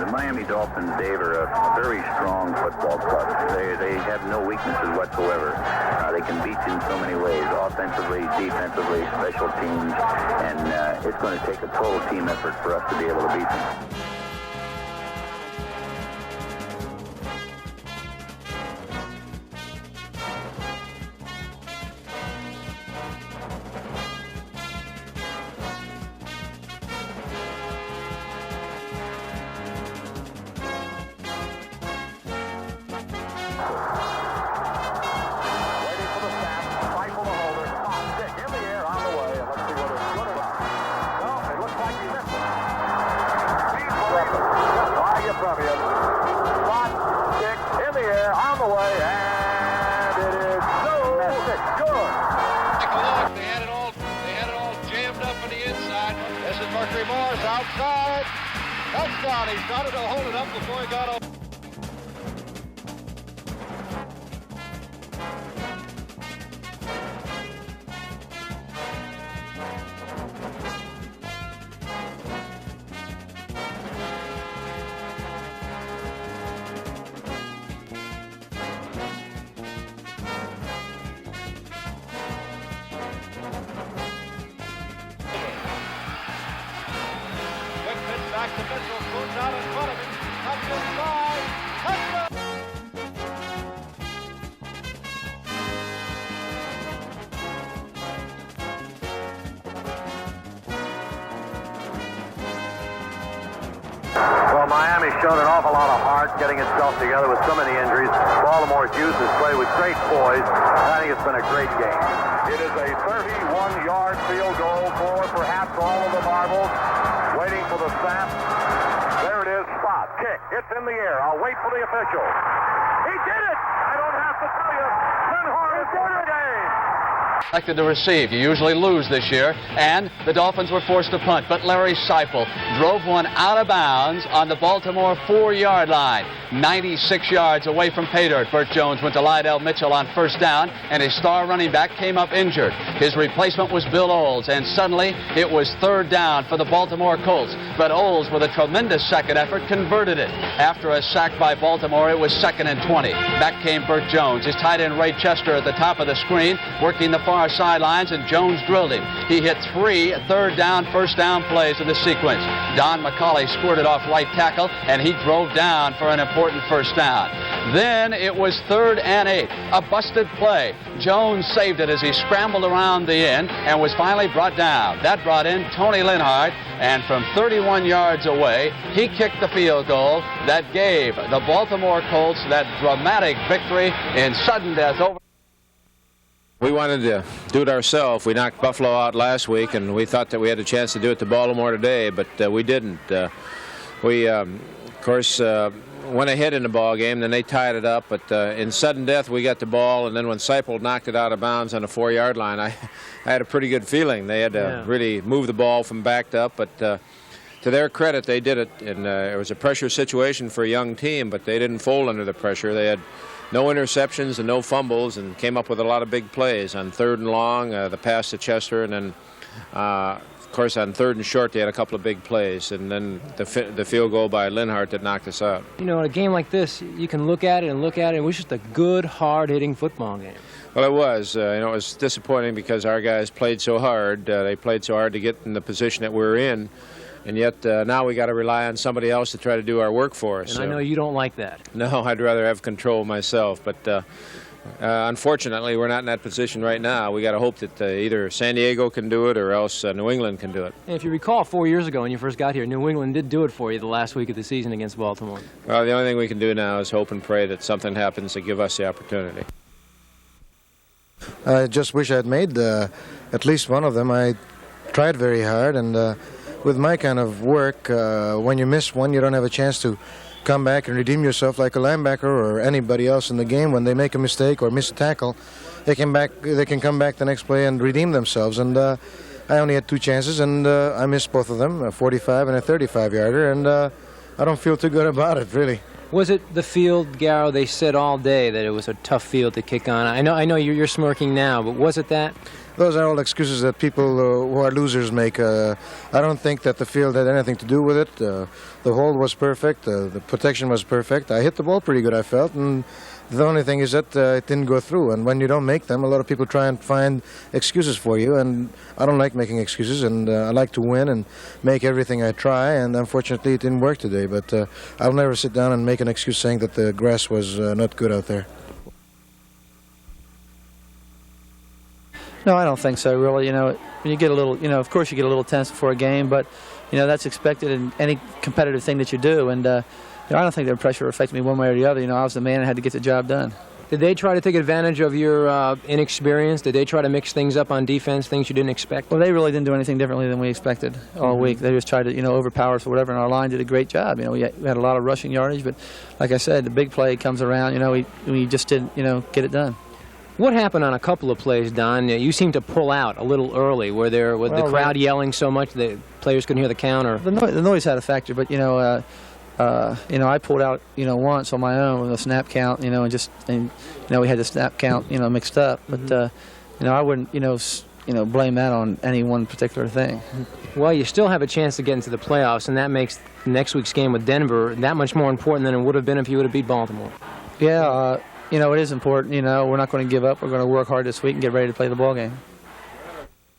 The Miami Dolphins, Dave, are a very strong football club. They have no weaknesses whatsoever. They can beat you in so many ways, offensively, defensively, special teams, and it's going to take a total team effort for us to be able to beat them. Outside. Touchdown. He started to hold it up before he got over. Back to Mitchell, throws out in front of him, comes inside, touchdown! Well, Miami showed an awful lot of heart getting itself together with so many injuries. Baltimore's youth has played with great poise. I think it's been a great game. It is a 31-yard field goal for perhaps all of the marbles. Waiting for the snap. There it is. Spot. Kick. It's in the air. I'll wait for the official. He did it! I don't have to tell you. Linhart is for the game. Elected to receive. You usually lose this year, and the Dolphins were forced to punt, but Larry Seifel drove one out of bounds on the Baltimore 4-yard line, 96 yards away from pay dirt. Burt Jones went to Lydell Mitchell on first down, and his star running back came up injured. His replacement was Bill Olds, and suddenly it was third down for the Baltimore Colts, but Olds, with a tremendous second effort, converted it. After a sack by Baltimore, it was 2nd and 20. Back came Burt Jones. His tight end Ray Chester at the top of the screen, working the far sidelines, and Jones drilled him. He hit 3 third down, first down plays in the sequence. Don McCauley squirted off right tackle, and he drove down for an important first down. Then it was 3rd and 8, a busted play. Jones saved it as he scrambled around the end and was finally brought down. That brought in Tony Linhart, and from 31 yards away, he kicked the field goal that gave the Baltimore Colts that dramatic victory in sudden death over. We wanted to do it ourselves. We knocked Buffalo out last week, and we thought that we had a chance to do it to Baltimore today, but we didn't. We, of course, went ahead in the ball game, then they tied it up, but in sudden death we got the ball, and then when Seipel knocked it out of bounds on the 4-yard line, I had a pretty good feeling. They had to really move the ball from backed up, but to their credit, they did it, and it was a pressure situation for a young team, but they didn't fold under the pressure. They had no interceptions and no fumbles, and came up with a lot of big plays on 3rd and long, the pass to Chester, and then of course on 3rd and short they had a couple of big plays, and then the field goal by Linhart that knocked us out. You know, in a game like this, you can look at it and look at it. It was just a good, hard-hitting football game. Well, it was. It was disappointing because our guys played so hard. They played so hard to get in the position that we're in. And yet now we got to rely on somebody else to try to do our work for us. And I know you don't like that. No, I'd rather have control myself. But unfortunately, we're not in that position right now. We got to hope that either San Diego can do it or else New England can do it. And if you recall, 4 years ago when you first got here, New England did do it for you the last week of the season against Baltimore. Well, the only thing we can do now is hope and pray that something happens to give us the opportunity. I just wish I'd made at least one of them. I tried very hard, and with my kind of work, when you miss one, you don't have a chance to come back and redeem yourself like a linebacker or anybody else in the game. When they make a mistake or miss a tackle, they can come back the next play and redeem themselves. And I only had 2 chances, and I missed both of them, a 45 and a 35-yarder, and I don't feel too good about it, really. Was it the field, Garrow? They said all day that it was a tough field to kick on. I know you're smirking now, but was it that? those are all excuses that people who are losers make. I don't think that the field had anything to do with it. The hold was perfect. The protection was perfect. I hit the ball pretty good, I felt, and the only thing is that it didn't go through. And when you don't make them, a lot of people try and find excuses for you, and I don't like making excuses, and I like to win and make everything I try, and unfortunately it didn't work today. But I'll never sit down and make an excuse saying that the grass was not good out there. No, I don't think so, really. You know, when you get a little, of course you get a little tense before a game, but, that's expected in any competitive thing that you do. And, I don't think the pressure affected me one way or the other. I was the man and had to get the job done. Did they try to take advantage of your inexperience? Did they try to mix things up on defense, things you didn't expect? Well, they really didn't do anything differently than we expected all week. They just tried to, overpower us or whatever, and our line did a great job. We had a lot of rushing yardage, but like I said, the big play comes around, we just didn't, get it done. What happened on a couple of plays, Don? You seemed to pull out a little early. Were there with the crowd yelling so much that players couldn't hear the count? Or the noise had a factor, but I pulled out once on my own with a snap count, we had the snap count mixed up, but I wouldn't blame that on any one particular thing. Well, you still have a chance to get into the playoffs, and that makes next week's game with Denver that much more important than it would have been if you would have beat Baltimore. Yeah. It is important. We're not going to give up. We're going to work hard this week and get ready to play the ball game.